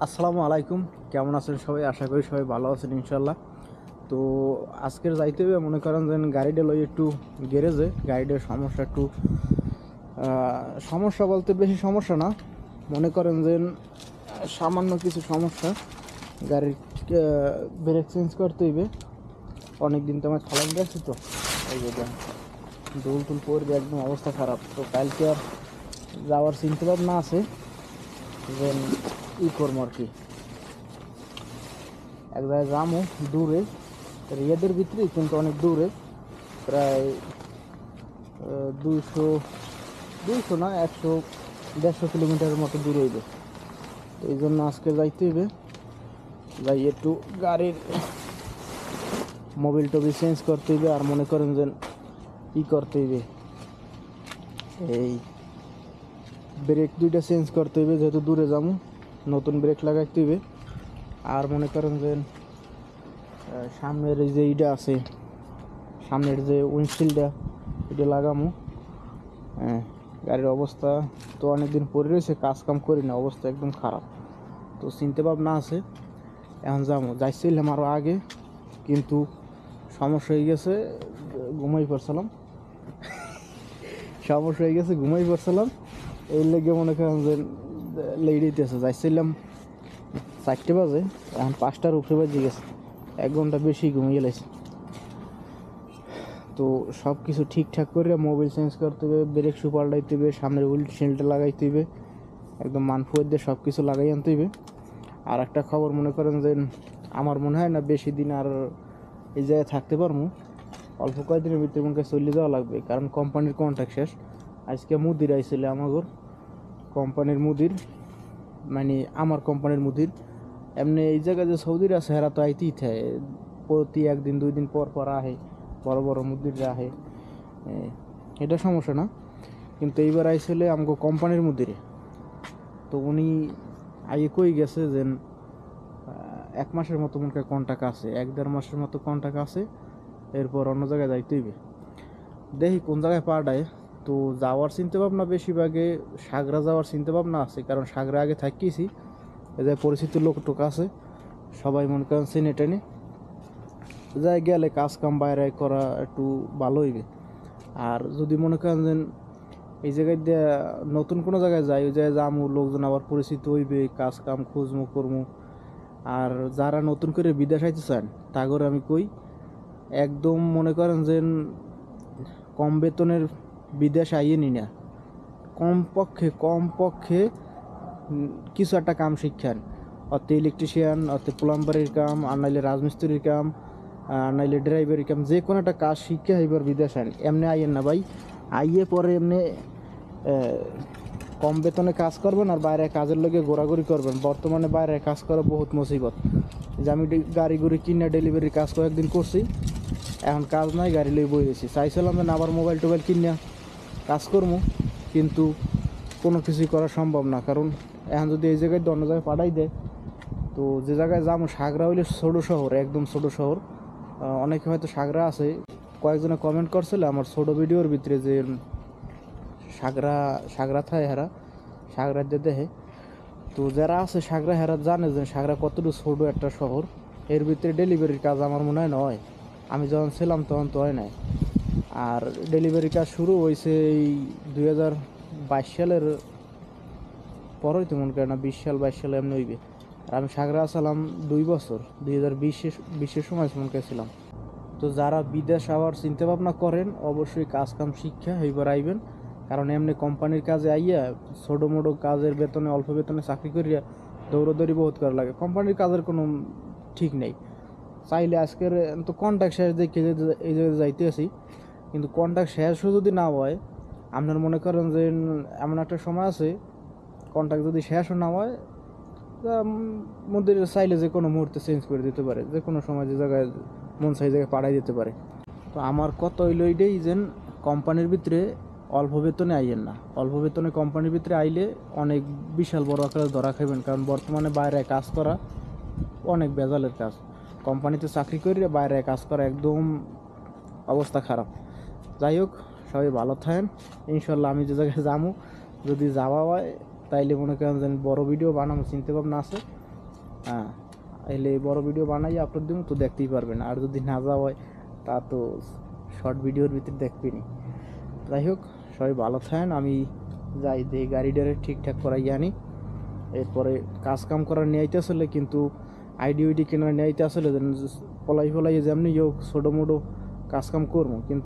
আসসালামু আলাইকুম। কেমন আছেন সবাই? আশা করি সবাই ভালো আছেন ইনশাল্লাহ। তো আজকের যাইতে হবে মনে করেন যে গাড়িটা লই একটু গ্যারেজে। গাড়িটার সমস্যা একটু সমস্যা বলতে বেশি সমস্যা না, মনে করেন যে সামান্য কিছু সমস্যা। গাড়ির ব্রেক চেঞ্জ করতে হইবে। অনেক দিন তো আমার চালান যাচ্ছি, তো এই যে দোল টুল পড়বে, একদম অবস্থা খারাপ। তো কালকে আর যাওয়ার চিন্তা ভাবনা আছে যে করবো আর কি, এক জায়গায় যাবো দূরে, রিয়াদের ভিতরে কিন্তু অনেক দূরে, প্রায় 200 না 100-150 কিলোমিটারের মতো দূর হইবে। তো এই জন্য আজকে যাইতে হইবে। যাই একটু গাড়ির মোবিল টোবিল চেঞ্জ করতে হইবে, আর মনে করেন যে করতে হইবে, এই ব্রেক দুইটা চেঞ্জ করতে হইবে, যেহেতু দূরে যাবো নতুন ব্রেক লাগাইতে হইবে। আর মনে করেন যে সামনের এই যে এইটা আছে, সামনের যে উইন্ডশিল্ডটা, এটা লাগামো। গাড়ির অবস্থা তো অনেকদিন পরে রয়েছে, কাজ কাম করি না, অবস্থা একদম খারাপ। তো চিন্তা ভাবনা আছে, এখন যাবো। যাইছিলাম আরও আগে, কিন্তু সমস্যা হয়ে গেছে, ঘুমাই পড়ছিলাম। এই লেগে মনে করেন যে লেগে দিতেছে। যাইছিলাম 4টে বাজে, এখন 5টার উপরে বাজে গেছে, 1 ঘন্টা বেশি ঘুমিয়ে গেছে। তো সব কিছু ঠিকঠাক করে মোবিল চেঞ্জ করতে হবে, ব্রেক শু পাল্টাইতে হবে, সামনের উইন্ডশিল্ডটা লাগাইতে হবে, একদম মানফুয়ের দিয়ে সব কিছু লাগাই আনতে হবে। আর একটা খবর, মনে করেন যে আমার মনে হয় না বেশি দিন আর এই জায়গায় থাকতে পারবো। অল্প কয়েকদিনের ভিতরে মনে হয় চলে যাওয়া লাগবে, কারণ কোম্পানির কন্ট্রাক্ট শেষ। আজকে মুদির আইছিল আমাগর, কোম্পানির মুদির, মানে আমার কোম্পানির মুদির। এমনি এই জায়গায় যে সৌদির আছে হেরা তো আইতেই থাকে, প্রতি 1-2 দিন পর পর আহে, বড় বড় মুদিররা আহে, এটা সমস্যা না। কিন্তু এইবার আইসলে আমাকে কোম্পানির মুদিরে। তো উনি আগে কই গেছে যে 1 মাসের মতো মনে হয় কন্ট্রাক্ট আছে, 1-1.5 মাসের মতো কন্ট্রাক্ট আছে, এরপর অন্য জায়গায় যাইতে হইবে। দেখি কোন জায়গায় পাঠায়। তো যাওয়ার চিন্তা ভাবনা বেশিরভাগে সাগরা যাওয়ার চিন্তা ভাবনা আছে, কারণ সাগরা আগে থাকিয়েছি, এদের পরিচিত লোক টোক আছে, সবাই মনে করেন চেনে টেনে, যাই গেলে কাজ কাম বাইরে করা একটু ভালো হইবে। আর যদি মনে করেন যে এই জায়গায় দিয়ে নতুন কোনো জায়গায় যাই, ওই জায়গায় যামু, লোকজন আবার পরিচিত হইবে, কাজ কাম খুঁজমু করমু। আর যারা নতুন করে বিদেশ আইতে চান তাগরে আমি কই, একদম মনে করেন যে কম বেতনের বিদেশ আইয়ে নি না, কমপক্ষে কিছু একটা কাম শিক্ষান, অত ইলেকট্রিশিয়ান, অত প্লাম্বারের কাম, আর নাইলে রাজমিস্ত্রির কাম, আর নাইলে ড্রাইভারের কাম, যে কোনো একটা কাজ শিক্ষা এবার বিদেশ আন। এমনি আইয়েন না ভাই, আইয়ে পরে এমনি কম বেতনে কাজ করবেন আর বাইরে কাজের লগে ঘোরাঘুরি করবেন। বর্তমানে বাইরে কাজ করা বহুত মুসিবত। যে আমি গাড়ি গুড়ি কিনা ডেলিভারির কাজ কয়েকদিন করছি, এখন কাজ নাই, গাড়ি লই বই রয়েছি। চাইছিলাম যে আবার মোবাইল টোবাইল কিনা কাজ করবো, কিন্তু কোনো কিছুই করা সম্ভব না, কারণ এখন যদি এই জায়গায় অন্য জায়গায় পাঠাই দেয়, তো যে জায়গায় যাবো, সাগরা হইলে ছোটো শহর, একদম ছোটো শহর। অনেকে হয়তো সাগরা আছে, কয়েকজনে কমেন্ট করছিল আমার ছোটো ভিডিওর ভিতরে যে সাগরা থায় হেরা, সাগরা দিয়ে দেখে। তো যারা আছে সাগরা হেরা জানে যে সাগরা কতটুকু ছোটো একটা শহর, এর ভিতরে ডেলিভারির কাজ আমার মনে হয় নয়। আমি যখন ছিলাম তখন তো হয় নাই। আর ডেলিভারি কাজ শুরু হয়েছে এই 2022 সালের পরই, তো মনে করেন না 20 সাল 22 সালে এমনি হইবে। আর আমি সাগরা আসলাম 2 বছর, 2020-এর সময় মনে করেছিলাম। তো যারা বিদেশ আবার চিন্তা ভাবনা করেন, অবশ্যই কাজ কাম শিক্ষা এইবার আইবেন, কারণ এমনি কোম্পানির কাজে আইয়া ছোটো মোটো কাজের বেতনে, অল্প বেতনে চাকরি করিয়া দৌড়াদৌড়ি বহুত করা লাগে। কোম্পানির কাজের কোনো ঠিক নেই। চাইলে আজকের তো কন্ট্রাক্ট শেষ দেখে এই জায়গায় যাইতে আছি, কিন্তু কন্ট্রাক্ট শেষও যদি না হয়, আপনার মনে করেন যে এমন একটা সময় আছে, কন্ট্রাক্ট যদি শেষও না হয়, মধ্যে চাইলে যে কোনো মুহূর্তে চেঞ্জ করে দিতে পারে, যে কোনো সময় যে জায়গায় মন চাই জায়গায় পাঠাই দিতে পারে। তো আমার কত হইল এইটাই যে কোম্পানির ভিতরে অল্প বেতনে আইয়েন না। অল্প বেতনে কোম্পানির ভিতরে আইলে অনেক বিশাল বড় আকারে ধরা খাইবেন, কারণ বর্তমানে বাইরে কাজ করা অনেক বেজালের কাজ। কোম্পানিতে চাকরি করে বাইরে কাজ করা একদম অবস্থা খারাপ। যাই হোক, সবাই ভালো থাকেন। ইনশাল্লাহ আমি যে জায়গায় যাবো, যদি যাওয়া হয় তাইলে মনে করেন যে বড় ভিডিও বানাবো চিন্তা ভাবনা আছে। হ্যাঁ, এলে বড় ভিডিও বানাই আপলোড দিব তো দেখতেই পারবেন, আর যদি না যাওয়া হয় তা তো শর্ট ভিডিওর ভিতরে দেখবেনি। যাই হোক, সবাই ভালো থাকেন, আমি যাই যে গাড়িটারে ঠিকঠাক করাই আনি। এরপরে কাজ কাম করার নিয়ে আইতে আসলে কিন্তু আইডি উইডি কেনার নিয়ে আইতে আসলে পলাই যেমনি হোক ছোটো মোটো কাজ কাম করবো, কিন্তু